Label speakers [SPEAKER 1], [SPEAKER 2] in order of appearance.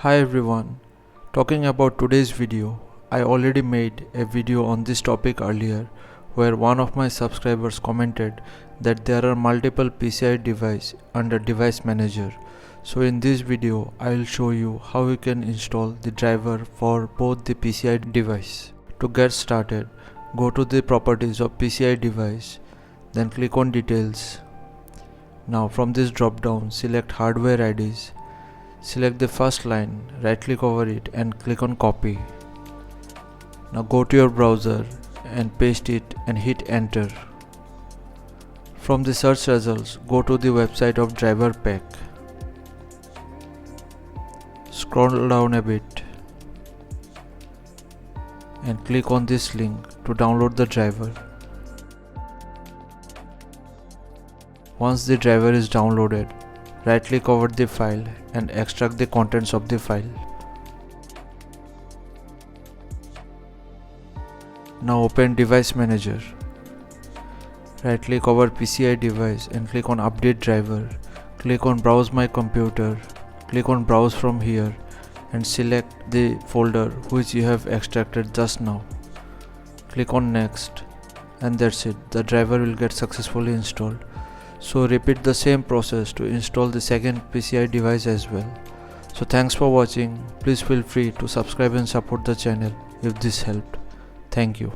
[SPEAKER 1] Hi everyone, talking about today's video, I already made a video on this topic earlier where one of my subscribers commented that there are multiple PCI devices under device manager. So in this video, I will show you how you can install the driver for both the PCI device. To get started, go to the properties of PCI device, then click on details. Now from this drop down, select hardware IDs. Select the first line, right click over it and click on copy. Now go to your browser and paste it and hit enter. From the search results, go to the website of driver pack. Scroll down a bit and click on this link to download the driver. Once the driver is downloaded, right click over the file and extract the contents of the file. Now open Device Manager. Right click over PCI device and click on Update Driver. Click on Browse My Computer. Click on Browse from here and select the folder which you have extracted just now. Click on Next and that's it. The driver will get successfully installed. So repeat the same process to install the second PCI device as well. So thanks for watching. Please feel free to subscribe and support the channel if this helped. Thank you.